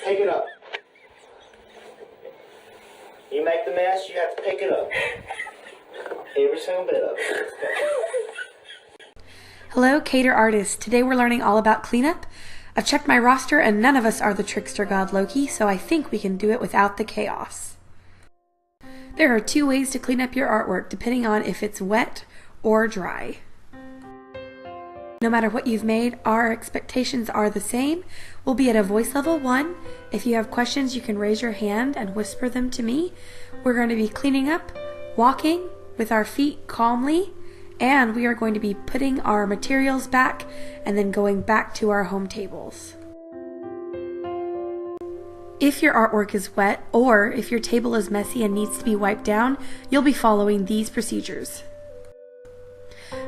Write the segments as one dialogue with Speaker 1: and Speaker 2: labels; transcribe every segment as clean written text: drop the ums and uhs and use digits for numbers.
Speaker 1: pick it up. You make the mess, you have to pick it up. Every single bit of it.
Speaker 2: Hello, Cater Artists. Today we're learning all about cleanup. I've checked my roster and none of us are the trickster god Loki, so I think we can do it without the chaos. There are 2 ways to clean up your artwork depending on if it's wet or dry. No matter what you've made, our expectations are the same. We'll be at a voice level 1. If you have questions, you can raise your hand and whisper them to me. We're going to be cleaning up, walking with our feet calmly, and we are going to be putting our materials back and then going back to our home tables. If your artwork is wet, or if your table is messy and needs to be wiped down, you'll be following these procedures.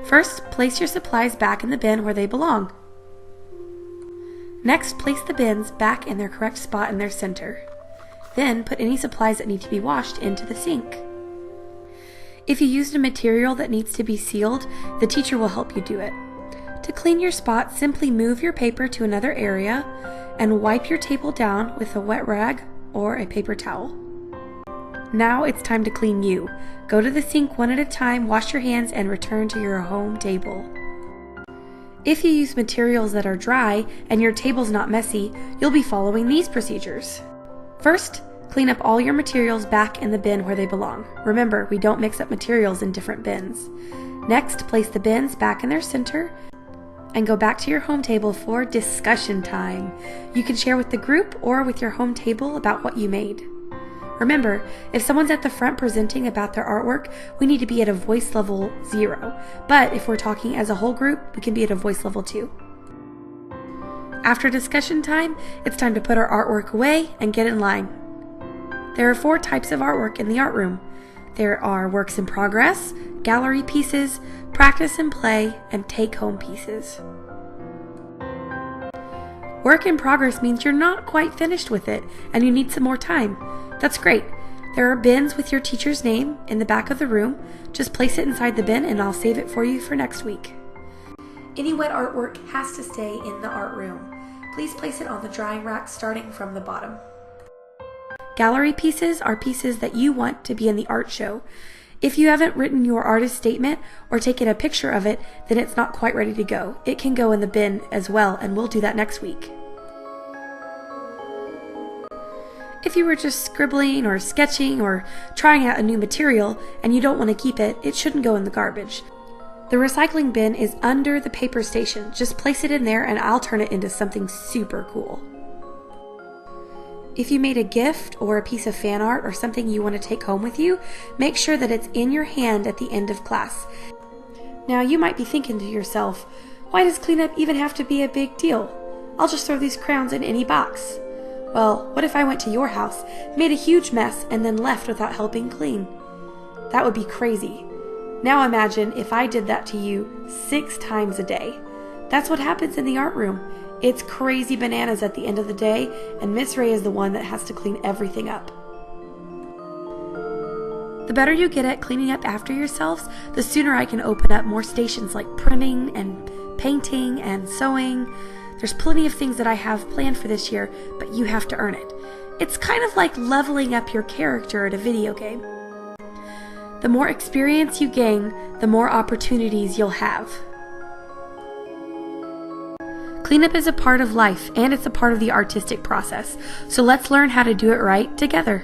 Speaker 2: First, place your supplies back in the bin where they belong. Next, place the bins back in their correct spot in their center. Then, put any supplies that need to be washed into the sink. If you used a material that needs to be sealed, the teacher will help you do it. To clean your spot, simply move your paper to another area and wipe your table down with a wet rag or a paper towel. Now it's time to clean you. Go to the sink one at a time, wash your hands, and return to your home table. If you use materials that are dry and your table's not messy, you'll be following these procedures. First, clean up all your materials back in the bin where they belong. Remember, we don't mix up materials in different bins. Next, place the bins back in their center and go back to your home table for discussion time. You can share with the group or with your home table about what you made. Remember, if someone's at the front presenting about their artwork, we need to be at a voice level 0. But if we're talking as a whole group, we can be at a voice level 2. After discussion time, it's time to put our artwork away and get in line. There are 4 types of artwork in the art room. There are works in progress, gallery pieces, practice and play, and take-home pieces. Work in progress means you're not quite finished with it and you need some more time. That's great. There are bins with your teacher's name in the back of the room. Just place it inside the bin and I'll save it for you for next week. Any wet artwork has to stay in the art room. Please place it on the drying rack starting from the bottom. Gallery pieces are pieces that you want to be in the art show. If you haven't written your artist statement or taken a picture of it, then it's not quite ready to go. It can go in the bin as well, and we'll do that next week. If you were just scribbling or sketching or trying out a new material and you don't want to keep it, it shouldn't go in the garbage. The recycling bin is under the paper station. Just place it in there and I'll turn it into something super cool. If you made a gift or a piece of fan art or something you want to take home with you, make sure that it's in your hand at the end of class. Now you might be thinking to yourself, why does cleanup even have to be a big deal? I'll just throw these crowns in any box. Well, what if I went to your house, made a huge mess, and then left without helping clean? That would be crazy. Now imagine if I did that to you 6 times a day. That's what happens in the art room. It's crazy bananas at the end of the day, and Miss Ray is the one that has to clean everything up. The better you get at cleaning up after yourselves, the sooner I can open up more stations like printing and painting and sewing. There's plenty of things that I have planned for this year, but you have to earn it. It's kind of like leveling up your character at a video game. The more experience you gain, the more opportunities you'll have. Cleanup is a part of life, and it's a part of the artistic process, so let's learn how to do it right together.